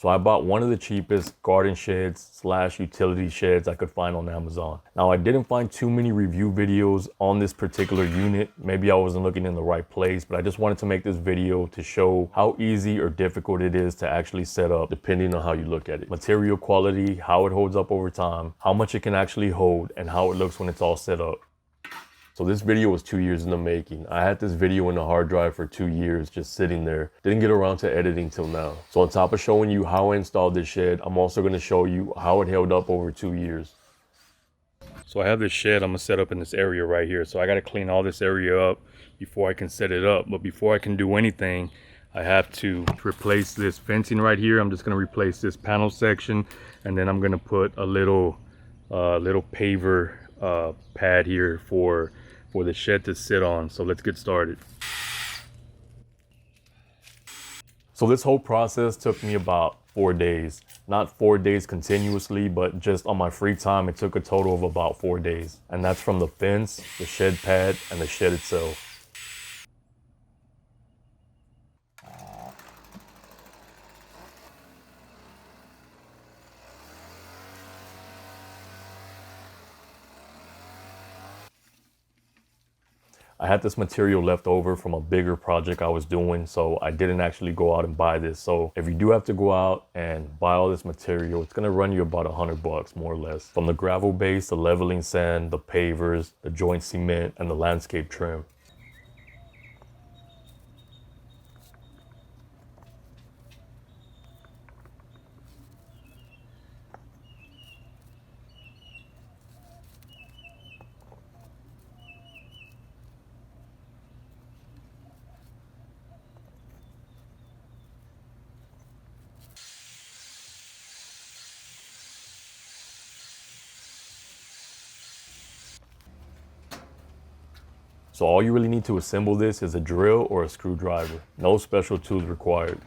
So I bought one of the cheapest garden sheds slash utility sheds I could find on Amazon. Now I didn't find too many review videos on this particular unit. Maybe I wasn't looking in the right place, but I just wanted to make this video to show how easy or difficult it is to actually set up depending on how you look at it. Material quality, how it holds up over time, how much it can actually hold, and how it looks when it's all set up. So this video was 2 years in the making. I had this video in the hard drive for 2 years just sitting there. Didn't get around to editing till now. So on top of showing you how I installed this shed, I'm also going to show you how it held up over 2 years. So I have this shed I'm going to set up in this area right here. So I got to clean all this area up before I can set it up. But before I can do anything, I have to replace this fencing right here. I'm just going to replace this panel section, and then I'm going to put a little paver pad here for the shed to sit on. So let's get started. So this whole process took me about 4 days. Not 4 days continuously, but just on my free time, it took a total of about 4 days. And that's from the fence, the shed pad, and the shed itself. I had this material left over from a bigger project I was doing, so I didn't actually go out and buy this. So if you do have to go out and buy all this material, it's gonna run you about $100 more or less. From the gravel base, the leveling sand, the pavers, the joint cement, and the landscape trim. So all you really need to assemble this is a drill or a screwdriver. No special tools required.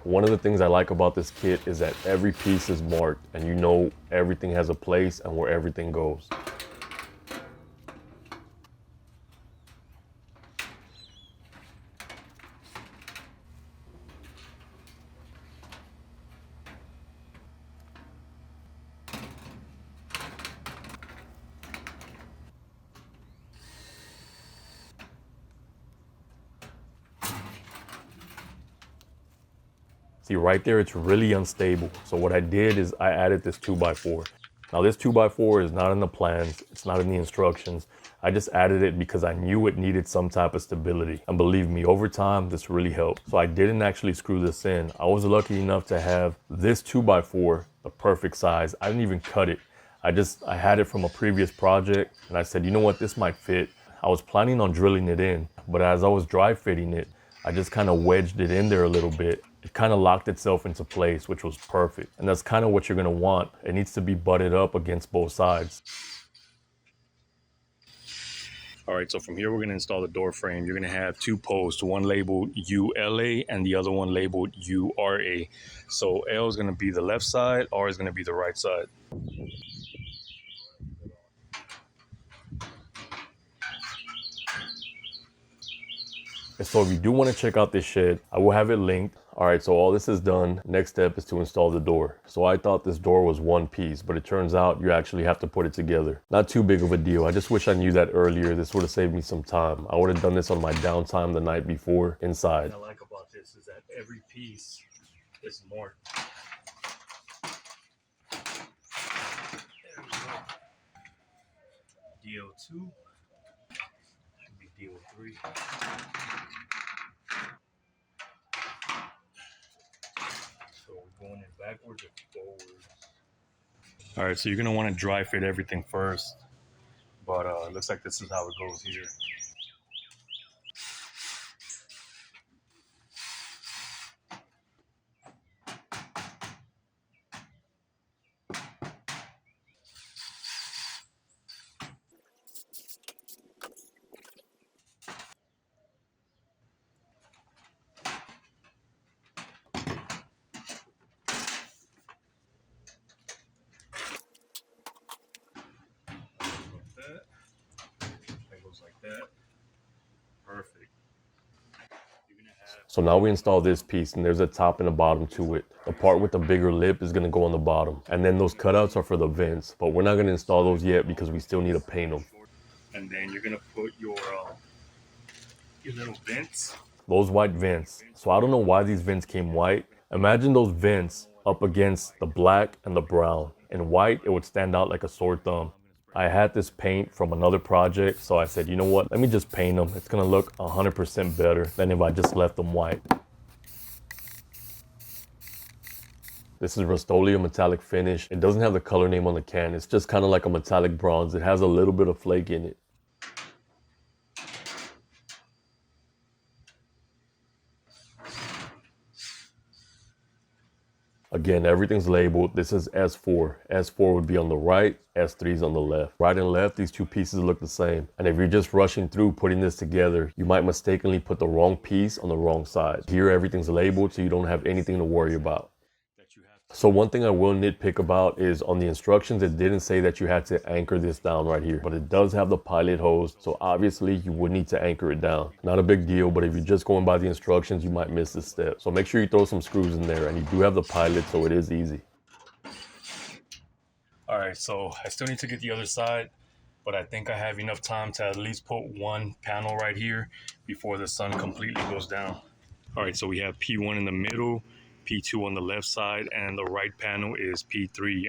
One of the things I like about this kit is that every piece is marked and you know everything has a place and where everything goes. See right there, it's really unstable. So what I did is I added this 2x4. Now this 2x4 is not in the plans, it's not in the instructions. I just added it because I knew it needed some type of stability. And believe me, over time, this really helped. So I didn't actually screw this in. I was lucky enough to have this 2x4, the perfect size. I didn't even cut it. I had it from a previous project and I said, you know what, this might fit. I was planning on drilling it in, but as I was dry fitting it, I just kind of wedged it in there a little bit. It kind of locked itself into place, which was perfect. And that's kind of what you're gonna want. It needs to be butted up against both sides. All right, so from here, we're gonna install the door frame. You're gonna have two posts, one labeled ULA and the other one labeled URA. So L is gonna be the left side, R is gonna be the right side. So if you do want to check out this shed, I will have it linked. All right, so all this is done. Next step is to install the door. So I thought this door was one piece, but it turns out you actually have to put it together. Not too big of a deal. I just wish I knew that earlier. This would have saved me some time. I would have done this on my downtime the night before inside. What I like about this is that every piece is marked. DO2 should be DO3. So we're going in backwards or forwards. All right, so you're gonna want to dry fit everything first, but it looks like this is how it goes here. goes like that. Perfect. So now we install this piece, and there's a top and a bottom to it. The part with the bigger lip is gonna go on the bottom. And then those cutouts are for the vents, but we're not gonna install those yet because we still need to paint them. And then you're gonna put your little vents. Those white vents. So I don't know why these vents came white. Imagine those vents up against the black and the brown. In white, it would stand out like a sore thumb. I had this paint from another project, so I said, you know what, let me just paint them. It's gonna look 100% better than if I just left them white. This is Rust-Oleum metallic finish. It doesn't have the color name on the can. It's just kind of like a metallic bronze. It has a little bit of flake in it. Again, everything's labeled. This is S4. S4 would be on the right, S3 is on the left. Right and left, these two pieces look the same. And if you're just rushing through putting this together, you might mistakenly put the wrong piece on the wrong side. Here, everything's labeled, so you don't have anything to worry about. So one thing I will nitpick about is on the instructions, it didn't say that you had to anchor this down right here, but it does have the pilot hose. So obviously you would need to anchor it down. Not a big deal, but if you're just going by the instructions, you might miss this step. So make sure you throw some screws in there, and you do have the pilot, so it is easy. All right, so I still need to get the other side, but I think I have enough time to at least put one panel right here before the sun completely goes down. All right, so we have P1 in the middle, P2 on the left side, and the right panel is P3.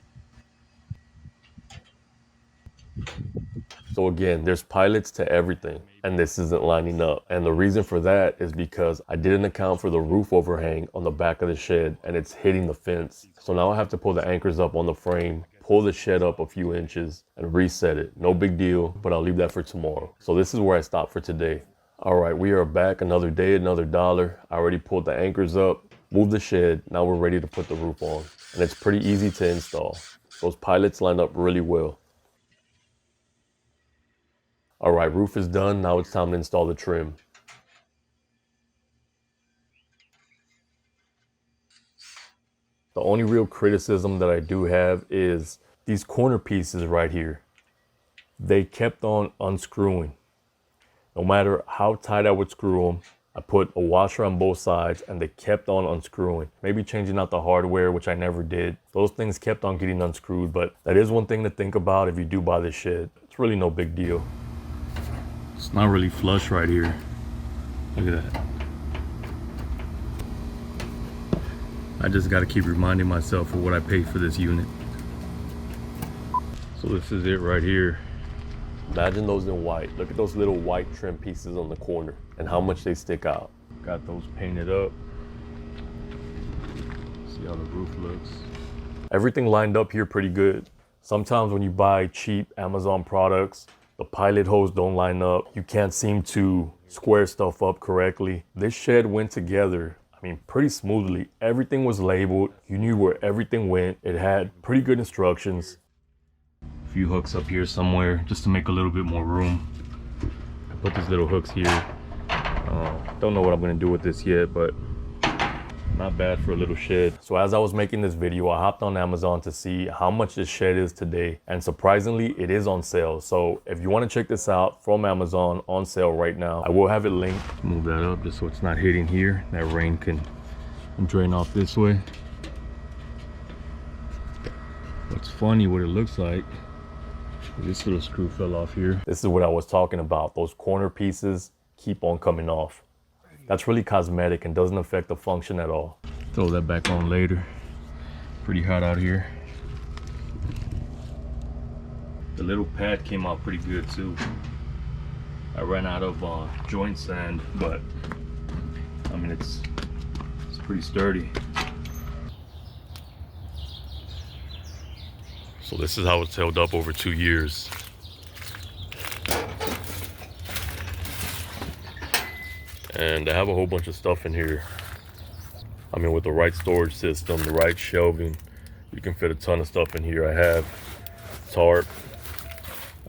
So again, there's pilots to everything, and this isn't lining up. And the reason for that is because I didn't account for the roof overhang on the back of the shed, and it's hitting the fence. So now I have to pull the anchors up on the frame, pull the shed up a few inches, and reset it. No big deal, but I'll leave that for tomorrow. So this is where I stopped for today. All right, we are back. Another day, another dollar. I already pulled the anchors up, moved the shed. Now we're ready to put the roof on. And it's pretty easy to install. Those pilots line up really well. All right, roof is done. Now it's time to install the trim. The only real criticism that I do have is these corner pieces right here. They kept on unscrewing. No matter how tight I would screw them, I put a washer on both sides and they kept on unscrewing. Maybe changing out the hardware, which I never did. Those things kept on getting unscrewed, but that is one thing to think about if you do buy this shed. It's really no big deal. It's not really flush right here. Look at that. I just got to keep reminding myself of what I paid for this unit. So this is it right here. Imagine those in white. Look at those little white trim pieces on the corner and how much they stick out. Got those painted up. See how the roof looks. Everything lined up here pretty good. Sometimes when you buy cheap Amazon products, the pilot hose don't line up. You can't seem to square stuff up correctly. This shed went together, I mean, pretty smoothly. Everything was labeled. You knew where everything went. It had pretty good instructions. A few hooks up here somewhere just to make a little bit more room. I put these little hooks here. Don't know what I'm gonna do with this yet, but not bad for a little shed. So as I was making this video, I hopped on Amazon to see how much this shed is today. And surprisingly, it is on sale. So if you want to check this out from Amazon, on sale right now, I will have it linked. Move that up just so it's not hitting here. That rain can drain off this way. What's funny, what it looks like, this little screw fell off here. This is what I was talking about. Those corner pieces keep on coming off. That's really cosmetic and doesn't affect the function at all. Throw that back on later. Pretty hot out here. The little pad came out pretty good too. I ran out of joint sand, but I mean it's pretty sturdy. So this is how it's held up over 2 years. And I have a whole bunch of stuff in here. I mean, with the right storage system, the right shelving, you can fit a ton of stuff in here. I have tarp,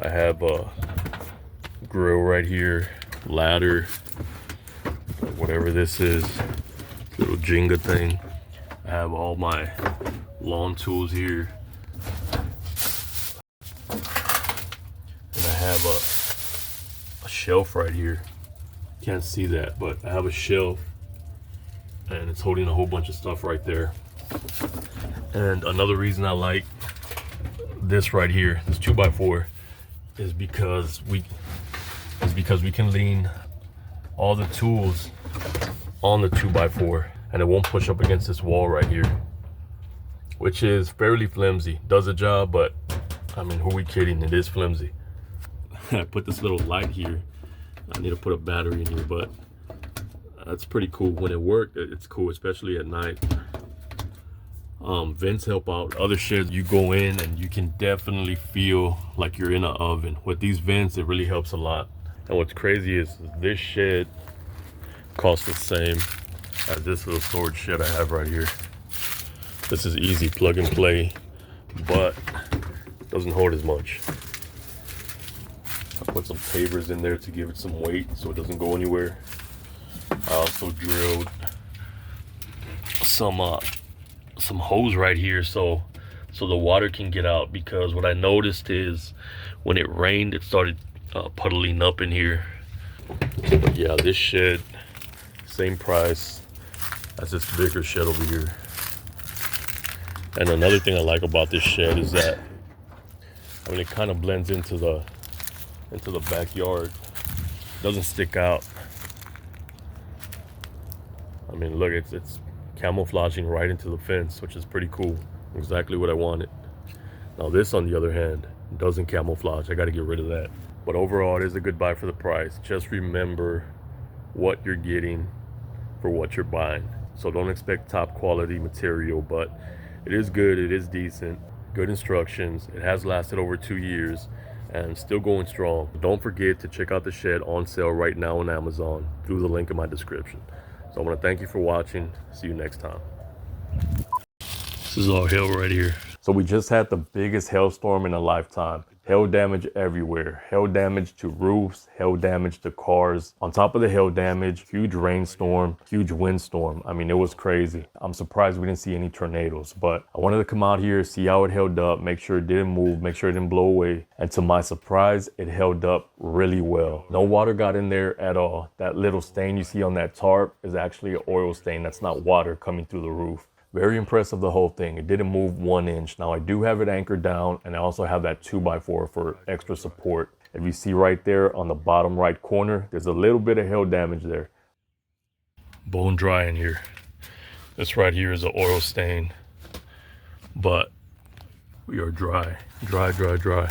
I have a grill right here, ladder, whatever this is, little Jenga thing. I have all my lawn tools here. And I have a shelf right here. Can't see that, but I have a shelf and it's holding a whole bunch of stuff right there. And another reason I like this right here, this 2x4, is because we can lean all the tools on the 2x4 and it won't push up against this wall right here, which is fairly flimsy. Does a job, but I mean, who are we kidding? It is flimsy. I put this little light here. I need to put a battery in here, but that's pretty cool. When it worked, it's cool, especially at night. Vents help out. Other sheds, you go in and you can definitely feel like you're in an oven. With these vents, it really helps a lot. And what's crazy is this shed costs the same as this little storage shed I have right here. This is easy plug and play, but doesn't hold as much. I put some pavers in there to give it some weight so it doesn't go anywhere. I also drilled some hose right here so the water can get out, because what I noticed is when it rained it started puddling up in here. But yeah, this shed, same price as this bigger shed over here. And another thing I like about this shed is that, I mean, it kind of blends into the backyard. It doesn't stick out. I mean, look, it's camouflaging right into the fence, which is pretty cool. Exactly what I wanted. Now this, on the other hand, doesn't camouflage. I got to get rid of that. But overall, it is a good buy for the price. Just remember what you're getting for what you're buying. So don't expect top quality material, but it is good, it is decent, good instructions. It has lasted over 2 years and still going strong. Don't forget to check out the shed on sale right now on Amazon through the link in my description. So I want to thank you for watching. See you next time. This is all hail right here. So we just had the biggest hailstorm in a lifetime. Hail damage everywhere. Hail damage to roofs, hail damage to cars. On top of the hail damage, huge rainstorm, huge windstorm. I mean, it was crazy. I'm surprised we didn't see any tornadoes, but I wanted to come out here, see how it held up, make sure it didn't move, make sure it didn't blow away. And to my surprise, it held up really well. No water got in there at all. That little stain you see on that tarp is actually an oil stain. That's not water coming through the roof. Very impressive, the whole thing. It didn't move 1 inch. Now I do have it anchored down, and I also have that 2x4 for extra support. If you see right there on the bottom right corner, there's a little bit of hail damage there. Bone dry in here. This right here is an oil stain, but we are dry, dry.